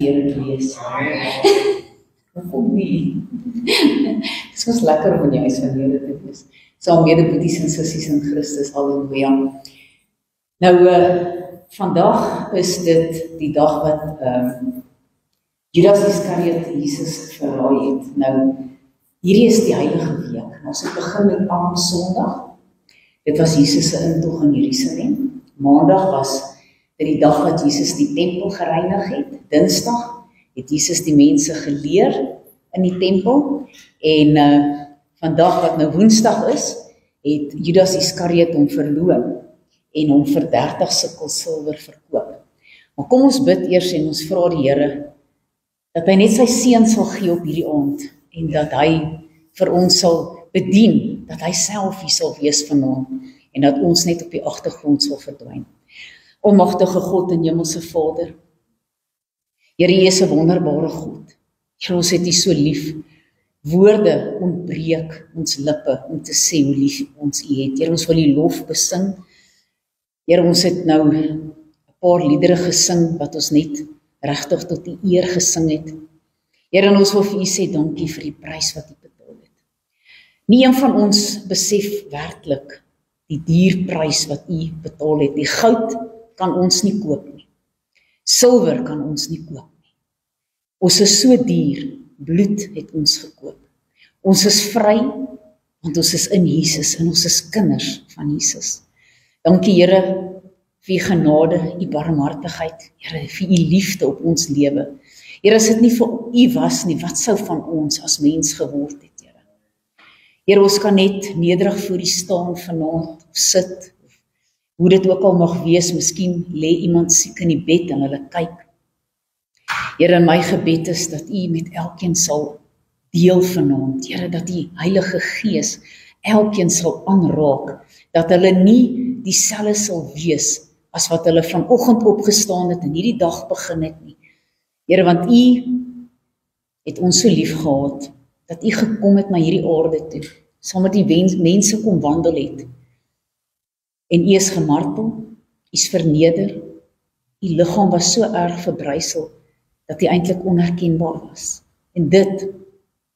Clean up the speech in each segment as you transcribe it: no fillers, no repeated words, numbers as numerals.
Here wees. Hoekom nie? Dit was lekker om in die huis van die Here te wees. Saam met die boeties en sissies in Christus, halleluja. Nou, vandag is dit die dag wat Judas Iskariot Jesus verraai het. Nou, hierdie is die heilige week. Ons het begin met Palm Sondag. Dit was Jesus se intog in Jerusalem. Maandag was dit die dag wat Jesus die tempel gereinig het. Dinsdag het Jesus die mense geleer in die tempel. En vandag wat nou Woensdag is, het Judas Iskariot hom verloon en hom vir 30 sikkel silwer verkoop. Maar kom ons bid eers en ons vra die Here dat hy net sy seun sal gee op hierdie aand en dat hy vir ons sal bedien, dat hy self hier sal wees vanaand en dat ons net op die agtergrond sal verdwyn. Almagtige God en Hemelse Vader, Here, U is 'n wonderbare God. Here, ons het U so lief. Woorde ontbreek ons lippe om te sê hoe lief ons U het. Here, ons wil U lof besing. Here, ons het nou 'n paar liedere gesing wat ons net regtig tot U eer gesing het. Here, en ons wil vir U sê dankie vir die prys wat U betaal het. Nie een van ons besef werklik die dierprys wat U betaal het. Die goud kan ons nie koop nie. Silwer kan ons nie koop nie. Ons is so duur, bloed het ons gekoop. Ons is vry, want ons is in Jesus en ons is kinders van Jesus. Dankie Here vir U genade, U barmhartigheid, Here vir U liefde op ons lewe. Here, as dit nie vir U was nie, wat sou van ons as mens geword het, Here? Here, ons kan net nederig voor U staan vanaand, of sit, of hoe dit ook al mag wees, miskien lê iemand siek in die bed en hulle kyk. Here, my gebed is dat U met elkeen sal deel vanaand, Here, dat die Heilige Gees elkeen sal aanraak, dat hulle nie dieselfde sal wees as wat hulle vanoggend opgestaan het en hierdie dag begin het nie. Here, want U het ons so lief gehad, dat U gekom het na hierdie aarde toe, saam met die mense kom wandel het. En U is gemartel, U is verneder, U liggaam was so erg verbrysel, dat U eintlik onherkenbaar was. En dit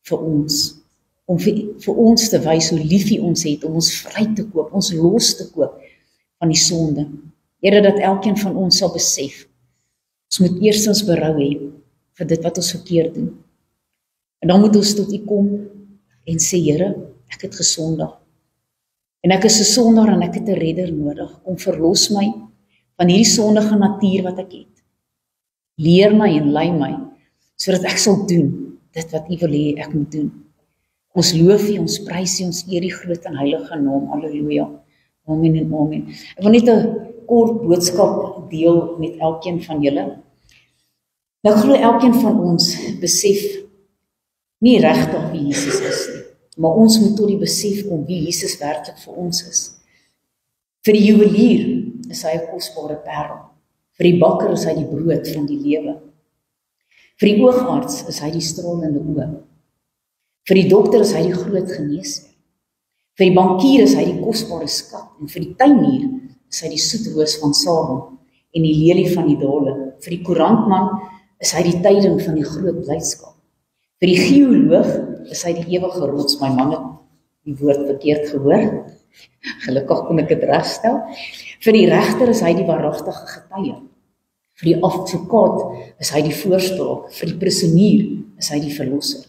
vir ons, om vir ons te wys hoe lief U ons het, om ons vry te koop, ons los te koop van die sonde. Here, dat elkeen van ons sal besef, ons moet eerstens berou hê vir dit wat ons verkeerd doen. En dan moet ons tot U kom en sê, Here, ek het gesondig. En ek is 'n sondaar en ek het 'n redder nodig. Kom verlos my van hierdie sondige natuur wat ek het. Leer my en lei my, sodat ek sal doen dit wat U wil hê ek moet doen. Ons loof U, ons prys U, ons eer die groot en heilige naam. Halleluja. Amen en amen. Ek wil net 'n kort boodskap deel met elkeen van julle. Nou glo elkeen van ons besef nie regtig wie Jesus is nie, maar ons moet tot die besef kom wie Jesus werklik vir ons is. Vir die juwelier is hy 'n kosbare parel. Vir die bakker is hy die brood van die lewe. Vir die oogarts is hy die stralende oë. Vir die dokter is hy die groot geneesheer. Vir die bankier is hy die kosbare skat. En vir die tuinier is hy die soetroos van Saron en die lelie van die dale. Vir die koerantman is hy die tyding van die groot blydskap. Vir die geoloog is hy die ewige rots. My man het die woord verkeerd gehoor. Gelukkig kon ek dit regstel. Vir die regter is hy die waaragtige getuie. Vir die advokaat is hy die voorspraak. Vir die prisonier is hy die verlosser.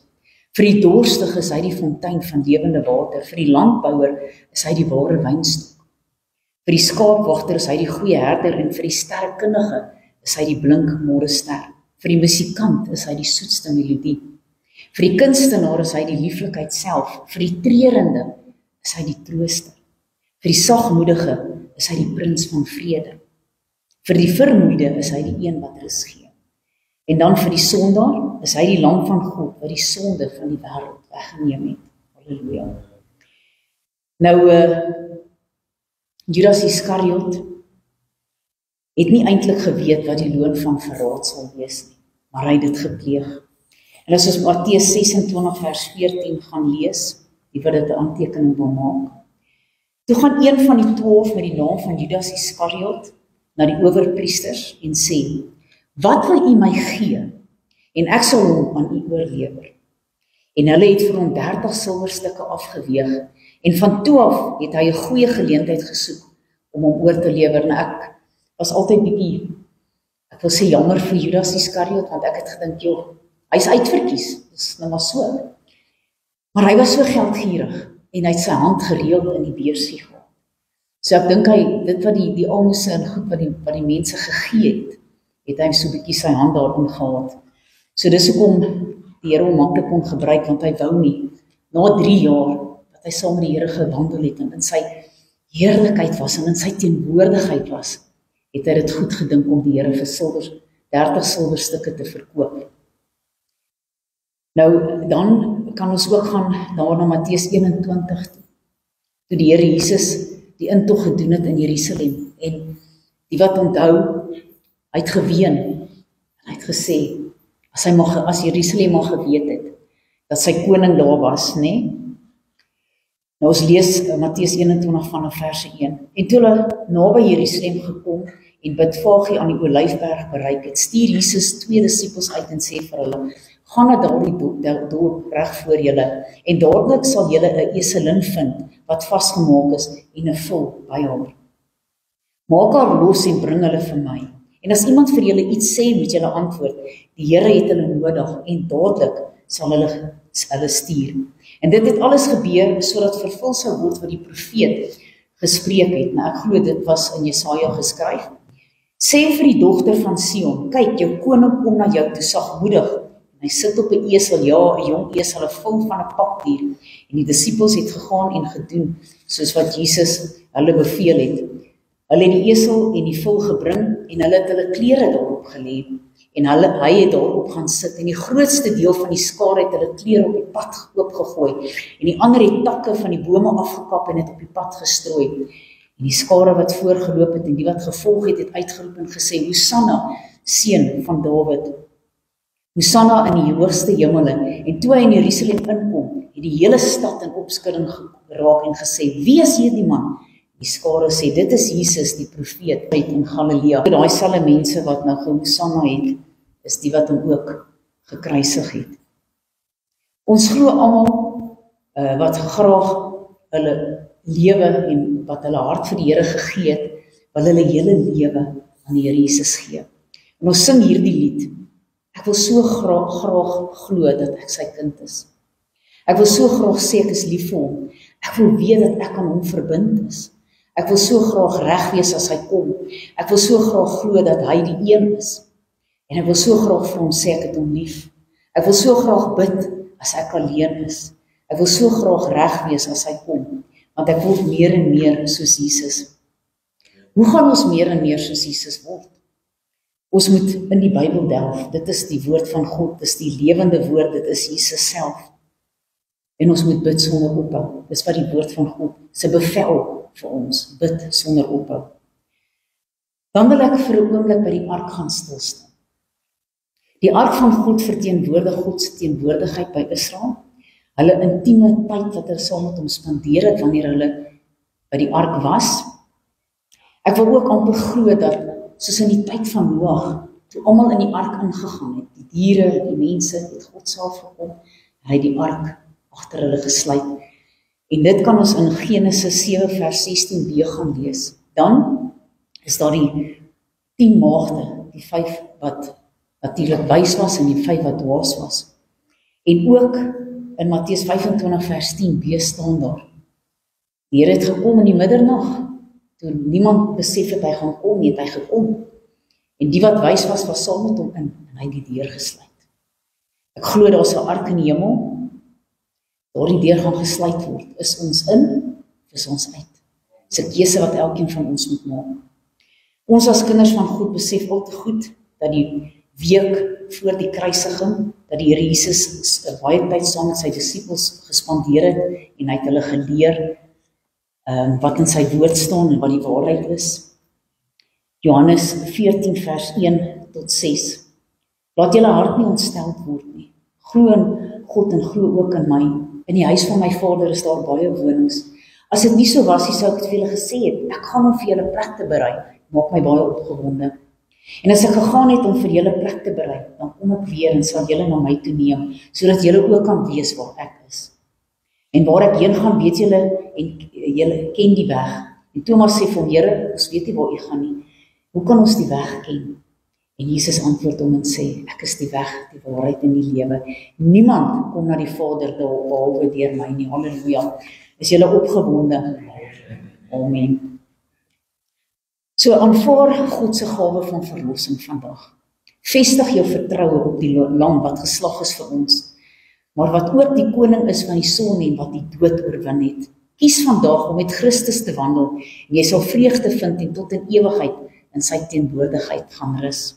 Vir die dorstige is hy die fontein van lewende water. Vir die landbouer is hy die ware wynstok. Vir die skaapwagter is hy die goeie herder en vir die sterrekundige is hy die blink môrester. Vir die musikant is hy die soetste melodie. Vir die kunstenaar is hy die lieflikheid self. Vir die treurende is hy die trooster. Vir die sagmoedige is hy die prins van vrede. Vir die vermoeide is hy die een wat rus gee. En dan vir die sondaar is hy die lam van God wat die sonde van die wêreld weggeneem het. Halleluja. Nou, Judas Iskariot het nie eintlik geweet wat die loon van verraad sal wees nie, maar hy het dit gepleeg. En as ons Matteus 26 vers 14 gaan lees, die wat dit 'n aantekening wil maak, toe gaan een van die 12 met die naam van Judas Iskariot na die owerpriesters en sê, wat wil u my gee en ek sal hom aan u oorlewer. En hulle het vir hom 30 silwerstukke afgeweeg, en van toe af het hy 'n goeie geleentheid gesoek om hom oor te lewer. En ek was altyd bietjie, ek wil sê jammer vir Judas Iskariot, want ek het gedink, joh, hy's uitverkies, dis nou maar so. Maar hy was so geldgierig, en hy het sy hand gereeld in die beursie gehad. So ek dink dit wat die almose en goed wat die mense gegee het hy so bietjie sy hand daarin gehad. So dis hoekom die Here hom maklik kon gebruik, want hy wou nie, na 3 jaar, dat hy saam met die Here gewandel het, en in sy heerlikheid was, en in sy teenwoordigheid was, het hy dit goed gedink om die Here vir 30 silwerstukke te verkoop. Nou, dan kan ons ook gaan na Matteus 21 toe die Here Jesus die intog gedoen het in Jerusalem, en die wat onthou, hy het geween, en hy het gesê, as Jerusalem maar geweet het, dat sy koning daar was, né? Nou ons lees Matteus 21 vanaf vers 1, en toe hulle naby Jerusalem gekom, en Betfage aan die Olyfberg bereik het, stuur Jesus 2 disippels uit en sê vir hulle, gaan na daardie dorp reg voor julle, en dadelik sal julle 'n eselin vind, wat vasgemaak is, en 'n vul by haar. Maak haar los en bring hulle vir my. En as iemand vir julle iets sê, moet julle antwoord, die Here het hulle nodig, en dadelik sal hulle stuur. En dit het alles gebeur, sodat vervul sou word wat die profeet gespreek het. Nou ek glo dit was in Jesaja geskryf. Sê vir die dogter van Sion, kyk, jou koning kom na jou toe sagmoedig, en hy sit op 'n esel, ja, 'n jong esel, 'n vul van 'n pakdier. En die disippels het gegaan en gedoen, soos wat Jesus hulle beveel het. Hulle het die esel en die vul gebring, en hulle het hulle klere daarop gelê, en hy het daarop gaan sit, en die grootste deel van die skare het hulle klere op die pad oopgegooi, en die ander het takke van die bome afgekap en het op die pad gestrooi. En die skare wat voorgeloop het, en die wat gevolg het, het uitgeroep en gesê, Hosanna, seun van Dawid. Hosanna in die hoogste hemele. En toe hy in Jerusalem inkom, het die hele stad in opskudding geraak en gesê, wie is hierdie man? Die skare sê, dit is Jesus, die profeet in Galilea. Daai selfe mense wat nou Hosanna het, is die wat hom ook gekruisig het. Ons glo almal wat graag hulle lewe en wat hulle hart vir die Here gegee het, wil hulle hele lewe aan die Here Jesus gee. En ons sing hierdie lied. Ek wil so graag glo dat ek sy kind is. Ek wil so graag sê ek is lief vir hom. Ek wil weet dat ek aan hom verbind is. Ek wil so graag reg wees as hy kom. Ek wil so graag glo dat hy die een is. En ek wil so graag vir hom sê ek het hom lief. Ek wil so graag bid as ek alleen is. Ek wil so graag reg wees as hy kom, want ek word meer en meer soos Jesus. Hoe gaan ons meer en meer soos Jesus word? Ons moet in die Bybel delf. Dit is die woord van God, dit is die lewende woord, dit is Jesus self. En ons moet bid sonder ophou. Dis wat die woord van God se bevel vir ons, bid sonder ophou. Dan wil ek vir 'n oomblik by die ark gaan stil staan. Die ark van God verteenwoordig God se teenwoordigheid by Israel. Hulle intieme tyd wat hulle saam met hom spandeer het wanneer hulle by die ark was. Ek wil ook amper glo dat soos in die tyd van Noag, toe almal in die ark ingegaan het, die diere, die mense, het God self gekom, hy het die ark agter hulle gesluit. En dit kan ons in Genesis 7 vers 16b gaan lees. Dan is daar die 10 maagde, die 5 wat natuurlik wys was en die 5 wat dwaas was. En ook in Matteus 25 vers 10b staan daar. Die Here het gekom in die middernag, toe niemand besef het hy gaan kom, het hy gekom. En die wat wys was saam met hom in, en hy het die deur gesluit. Ek glo daar's 'n ark in die hemel, daardie deur gaan gesluit word. Is ons in, is ons uit. Dis 'n keuse wat elkeen van ons moet maak. Ons as kinders van God besef al te goed, dat die week voor die kruisiging, dat die Here Jesus baie tyd saam met sy disippels gespandeer het, en hy het hulle geleer, wat in sy woord staan en wat die waarheid is. Johannes 14 vers 1 tot 6. Laat julle hart nie ontsteld word nie. Glo in God en glo ook in my. In die huis van my Vader is daar baie wonings. As dit nie so was, sou ek het vir julle gesê het, ek gaan om vir julle plek te berei. Maak my baie opgewonde. En as ek gegaan het om vir julle plek te berei, dan kom ek weer en sal julle na my toe neem, sodat julle ook kan weet waar ek is. En waar ek heen gaan, weet julle, en julle ken die weg. En Thomas sê vir hom, Here, ons weet nie waar u gaan nie. Hoe kan ons die weg ken? En Jesus antwoord hom en sê, ek is die weg, die waarheid en die lewe. Niemand kom na die Vader behalwe deur my nie. Halleluja. Is julle opgewonde? Amen. So aanvaar God se gawe van verlossing vandag. Vestig jou vertroue op die lam wat geslag is vir ons, maar wat ook die koning is van die son en wat die dood oorwin het. Kies vandag om met Christus te wandel en jy sal vreugde vind en tot in ewigheid in sy teenwoordigheid gaan rus.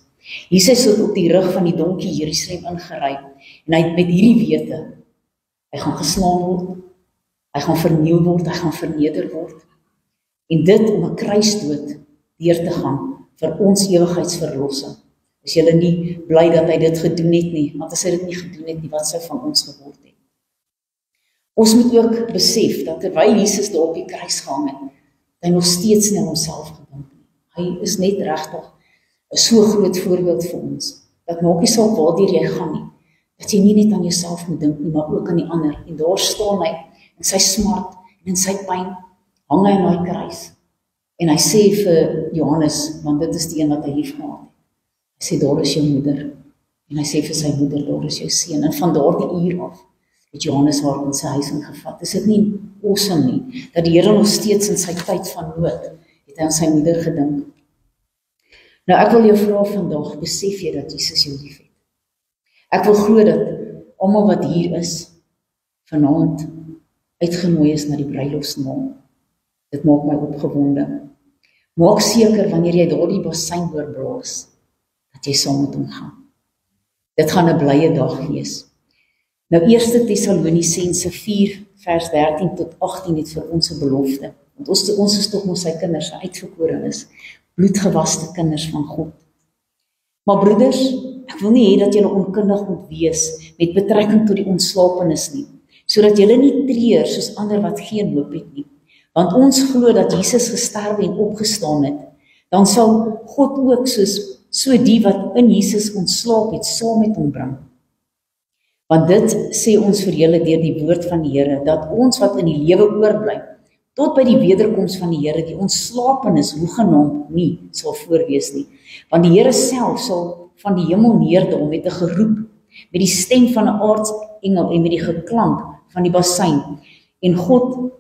Jesus het op die rug van die donkie Jerusalem ingery en hy het met hierdie wete, hy gaan geslaan word, hy gaan verniel word, hy gaan verneder word. En dit om 'n kruisdood deur te gaan vir ons ewigheidsverlossing. Is julle nie bly dat hy dit gedoen het nie, want as hy dit nie gedoen het nie, wat sou van ons geword het? Ons moet ook besef dat terwyl Jesus daar op die kruis gehang het, hy nog steeds nie aan homself gedink nie. Hy is net regtig 'n so groot voorbeeld vir ons, dat maak nie saak waartoe jy gaan nie, dat jy nie net aan jouself moet dink nie, maar ook aan die ander. En daar staan hy in sy smart en in sy pyn, hang hy aan die kruis. En hy sê vir Johannes, want dit is die een wat hy lief gehad het. Hy sê, daar is jou moeder. En hy sê vir sy moeder, daar is jou seun. En van daardie uur af het Johannes haar in sy huis ingevat. Is dit nie awesome nie, dat die Here nog steeds in sy tyd van nood, het hy aan sy moeder gedink. Nou ek wil jou vra vandag, besef jy dat Jesus jou lief het? Ek wil glo dat almal wat hier is, vanaand uitgenooi is na die bruilofsmaal. Dit maak my opgewonde. Maak seker wanneer jy daardie bassein hoor blaas, dat jy saam met hom gaan. Dit gaan 'n blye dag wees. Nou 1 Tessalonisense 4 vers 13 tot 18 het vir ons 'n belofte. Want ons is tog mos sy kinders, sy uitverkorenes, bloedgewaste kinders van God. Maar broeders, ek wil nie hê dat julle onkundig moet wees met betrekking tot die ontslapenis nie, sodat julle nie treur soos ander wat geen hoop het nie. Want ons glo dat Jesus gesterwe en opgestaan het, dan sal God ook so die wat in Jesus ontslaap het, saam met hom bring. Want dit sê ons vir julle deur die woord van die Here, dat ons wat in die lewe oorbly, tot by die wederkoms van die Here, die ontslapenis hoegenaamd nie sal voorwees nie. Want die Here self sal van die hemel neerdaal met 'n geroep, met die stem van 'n aartsengel en met die geklank van die bassein. En God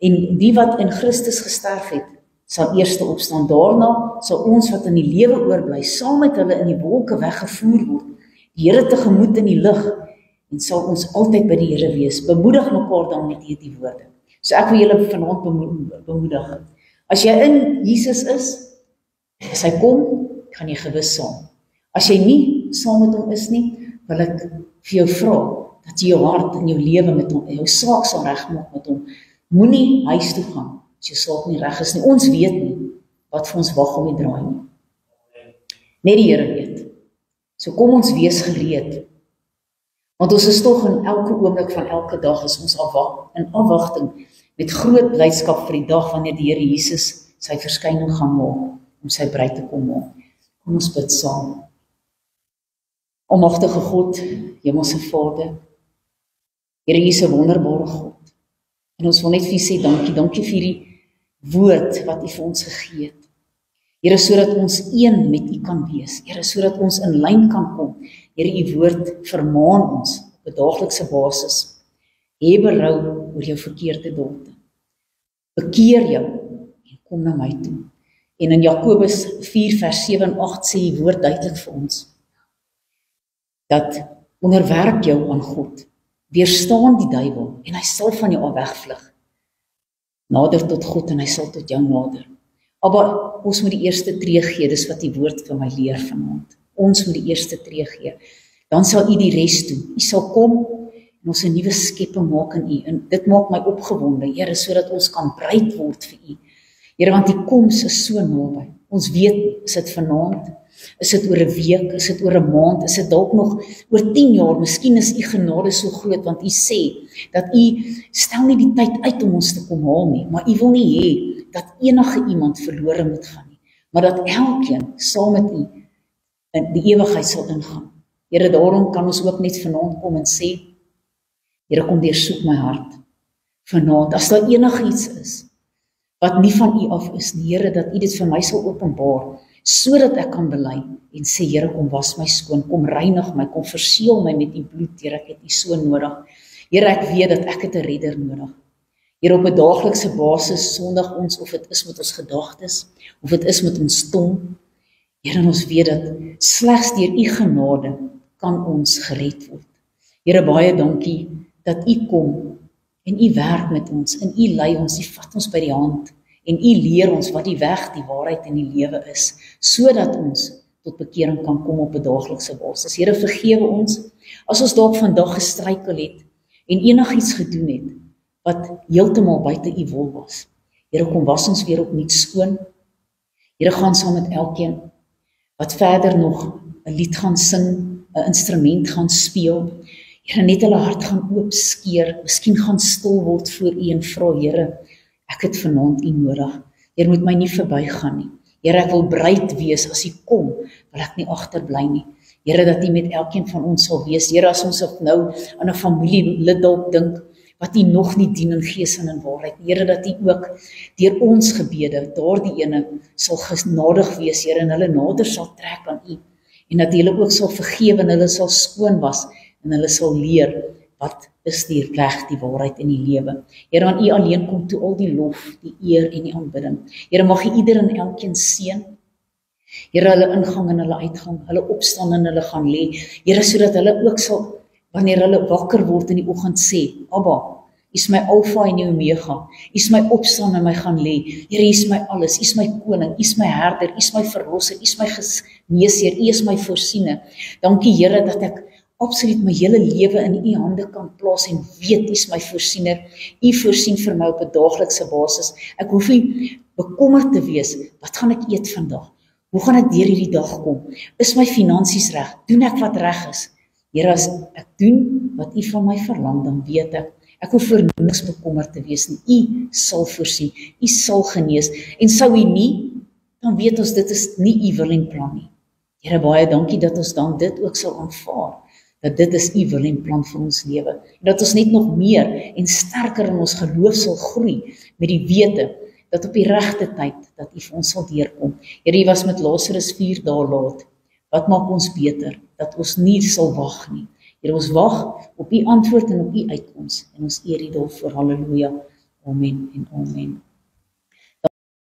en die wat in Christus gesterf het, sal eers opstaan. Daarna sal ons wat in die lewe oorbly, saam met hulle in die wolke weggevoer word, die Here tegemoet in die lig, en sal ons altyd by die Here wees. Bemoedig mekaar dan met hierdie woorde. So ek wil julle vanaand bemoedig. As jy in Jesus is, as hy kom, gaan jy gewis saam. As jy nie saam met hom is nie, wil ek vir jou vra, dat jy jou hart en jou lewe met hom, jou saak sal regmaak met hom. Moenie huis toe gaan, as jou saak nie reg is nie. Ons weet nie, wat vir ons wag om die draai nie. Net die Here weet. So kom ons wees gereed. Want ons is tog in elke oomblik van elke dag, is ons in afwagting, met groot blydskap vir die dag, wanneer die Here Jesus sy verskyning gaan maak, om sy bruid te kom maak. Kom ons bid saam. Almagtige God, Hemelse Vader, Here, U is 'n wonderbare God. En ons wil net vir U sê dankie vir die woord wat U vir ons gegee het. Here, sodat ons een met U kan wees. Here, sodat ons in lyn kan kom. Here, U woord vermaan ons op 'n daaglikse basis. Hê berou oor jou verkeerde dade. Bekeer jou en kom na my toe. En in Jakobus 4 vers 7 en 8 sê die woord duidelik vir ons, dat onderwerp jou aan God, weerstaan die duiwel en hy sal van jou af wegvlug. Nader tot God en hy sal tot jou nader. Maar ons moet die eerste tree gee, dis wat die woord vir my leer vanaand. Ons moet die eerste tree gee. Dan sal U die res doen. U sal kom en ons 'n nuwe skepping maak in U. En dit maak my opgewonde, Here, sodat ons kan bruid word vir U. Here, want die koms is so naby. Ons weet, is dit vanaand? Is dit oor 'n week? Is dit oor 'n maand? Is dit dalk nog oor 10 jaar? Miskien is U genade so groot, want U sê dat U stel nie die tyd uit om ons te kom haal nie, maar U wil nie hê dat enige iemand verlore moet gaan nie, maar dat elkeen saam met U in die ewigheid sal ingaan. Here, daarom kan ons ook net vanaand kom en sê, Here, kom deursoek my hart. Vanaand, as daar enigiets is, wat nie van U af is nie, Here, dat U dit vir my sal openbaar, sodat ek kan bely en sê, Here, kom was my skoon, kom reinig my, kom verseël my met U bloed, Here, ek het U so nodig. Here, ek weet dat ek het 'n redder nodig. Here, op 'n daaglikse basis sondig ons, of dit is met ons gedagtes, of dit is met ons tong. Here, en ons weet dat slegs deur U genade kan ons gered word. Here, baie dankie dat U kom en U werk met ons, en U lei ons, U vat ons by die hand, en U leer ons wat die weg, die waarheid en die lewe is, sodat ons tot bekering kan kom op 'n daaglikse basis. Here, vergewe ons, as ons dalk vandag gestruikel het, en enigiets gedoen het, wat heeltemal buite U wil was. Here, kom was ons weer opnuut skoon. Here, gaan saam met elkeen, wat verder nog 'n lied gaan sing, 'n instrument gaan speel. Here, net hulle hart gaan oopskeer, miskien gaan stil word voor U en vra, Here, ek het vanaand U nodig. Here, moet my nie verbygaan nie. Here, ek wil bereid wees, as U kom, wil ek nie agterbly nie. Here, dat U met elkeen van ons sal wees. Here, as ons nou aan 'n familielid dalk dink, wat U nog nie dien in gees en in waarheid. Here, dat U ook deur ons gebede, daardie ene sal genadig wees, Here, en hulle nader sal trek aan U, en dat U hulle ook sal vergewe, en hulle sal skoon was, en hulle sal leer, wat is die weg, die waarheid en die lewe. Here, aan U alleen kom toe al die lof, die eer en die aanbidding. Here, mag U ieder en elkeen seën. Here, hulle ingang en hulle uitgang, hulle opstaan en hulle gaan lê. Here, sodat hulle ook sal, wanneer hulle wakker word in die oggend sê, Abba, U is my alfa en die omega, U is my opstaan en my gaan lê. Here, U is my alles, U is my koning, U is my herder, U is my verlosser, U is my geneesheer, U is my voorsiener. Dankie, Here, dat ek absoluut my hele lewe in U hande kan plaas en weet U is my voorsiener. U voorsien vir my op 'n daaglikse basis. Ek hoef nie bekommerd te wees, wat gaan ek eet vandag? Hoe gaan ek deur hierdie dag kom? Is my finansies reg? Doen ek wat reg is? Here, as ek doen wat U van my verlang, dan weet ek hoef vir niks bekommerd te wees nie. U sal voorsien, U sal genees, en sou U nie, dan weet ons dit is nie U wil en plan nie. Here, baie dankie dat ons dan dit ook sal aanvaar, dat dit is U wil en plan vir ons lewe, en dat ons net nog meer en sterker in ons geloof sal groei, met die wete, dat op die regte tyd, dat U vir ons sal deurkom. Here, U was met Lazarus 4 dae laat. Wat maak ons beter? Dat ons nie sal wag nie. Here, ons wag op U antwoord en op U uitkoms, en ons eer U daarvoor. Halleluja. Amen en amen.